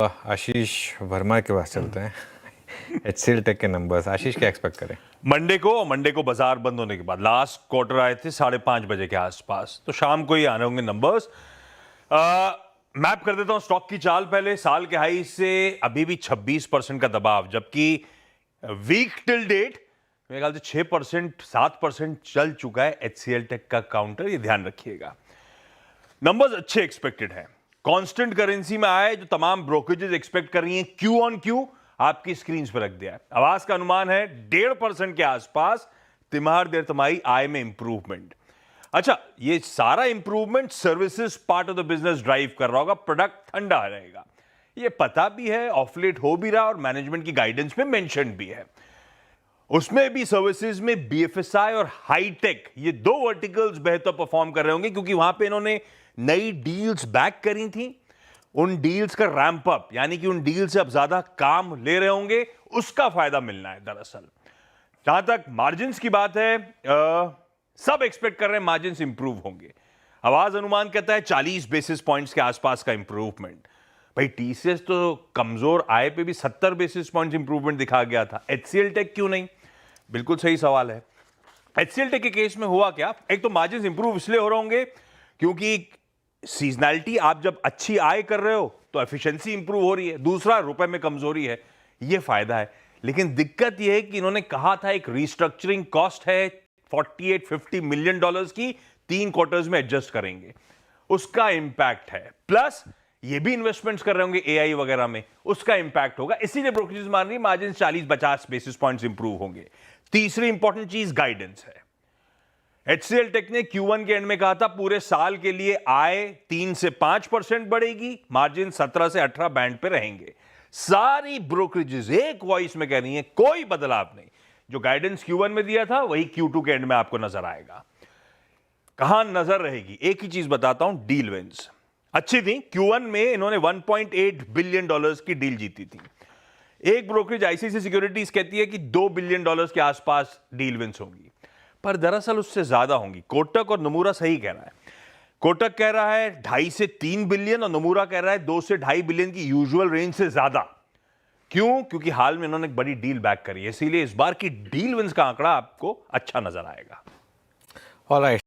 आशीष वर्मा के पास चलते हैं। HCL टेक के नंबर्स, आशीष क्या एक्सपेक्ट करें? मंडे को बाजार बंद होने के बाद लास्ट क्वार्टर आए थे 5:30 बजे के आसपास, तो शाम को ही आने होंगे नंबर्स। मैप कर देता हूं स्टॉक की चाल। पहले साल के हाई से अभी भी 26% का दबाव, जबकि वीक टिल डेट मेरे ख्याल से 6% 7% चल चुका है HCL टेक का काउंटर, ये ध्यान रखिएगा। नंबर्स अच्छे एक्सपेक्टेड हैं, कांस्टेंट करेंसी में आए जो तमाम ब्रोकरेजेस एक्सपेक्ट कर रही हैं। क्यू ऑन क्यू आपकी स्क्रीन पर रख दिया है। आवाज का अनुमान है 1.5% के आसपास तिमाही देर तिमाही आय में इंप्रूवमेंट। अच्छा, ये सारा improvement services part of the business drive कर रहा होगा, प्रोडक्ट ठंडा रहेगा, ये पता भी है, ऑफलेट हो भी रहा और मैनेजमेंट की गाइडेंस में मेंशन भी है। उसमें भी सर्विसेज में BFSI और हाईटेक, ये दो वर्टिकल्स बेहतर परफॉर्म कर रहे होंगे, क्योंकि वहां पे इन्होंने नई डील्स बैक करी थी। उन डील्स का रैंप अप, यानी कि उन डील से अब ज्यादा काम ले रहे होंगे, उसका फायदा मिलना है। दरअसल जहां तक मार्जिन की बात है, सब एक्सपेक्ट कर रहे हैं मार्जिन इंप्रूव होंगे। आवाज अनुमान कहता है 40 बेसिस पॉइंट्स के आसपास का इंप्रूवमेंट। भाई TCS तो कमजोर आय पे भी 70 बेसिस पॉइंट्स इंप्रूवमेंट दिखा गया था, HCL टेक क्यों नहीं? बिल्कुल सही सवाल है। HCL टेक के केस में हुआ क्या? एक तो मार्जिन इंप्रूव इसलिए हो रहे होंगे क्योंकि सीजनैलिटी, आप जब अच्छी आय कर रहे हो तो एफिशिएंसी इंप्रूव हो रही है। दूसरा, रुपए में कमजोरी है, यह फायदा है। लेकिन दिक्कत यह है कि इन्होंने कहा था एक रीस्ट्रक्चरिंग कॉस्ट है 48-50 मिलियन डॉलर्स की, 3 क्वार्टर्स में एडजस्ट करेंगे, उसका इंपैक्ट है। प्लस ये भी इन्वेस्टमेंट्स कर रहे होंगे AI वगैरह में, उसका इंपैक्ट होगा। इसीलिए ब्रोकरेज मान रही मार्जिन 40-50 बेसिस पॉइंट्स इंप्रूव होंगे। तीसरी इंपॉर्टेंट चीज गाइडेंस है। HCL टेक ने Q1 के एंड में कहा था पूरे साल के लिए आय 3 से 5% बढ़ेगी, मार्जिन 17 से 18 बैंड पे रहेंगे। सारी ब्रोकरेजेस एक वॉइस में कह रही हैं कोई बदलाव नहीं, जो गाइडेंस Q1 में दिया था वही Q2 के एंड में आपको नजर आएगा। कहां नजर रहेगी? एक ही चीज बताता हूं, डील विंस अच्छी थी। Q1 में इन्होंने 1.8 बिलियन डॉलर्स की डील जीती थी। एक ब्रोकरेज ICICI सिक्योरिटीज कहती है कि 2 बिलियन डॉलर्स के आसपास डील विंस होंगी, पर दरअसल उससे ज्यादा होंगी। कोटक और नमूरा सही कह रहा है। कोटक कह रहा है 2.5 से 3 बिलियन और नमूरा कह रहा है 2 से 2.5 बिलियन की यूजुअल रेंज से ज्यादा। क्यों? क्योंकि हाल में इन्होंने एक बड़ी डील बैक करी है, इसीलिए इस बार की डील विंस का आंकड़ा आपको अच्छा नजर आएगा। ऑलराइट।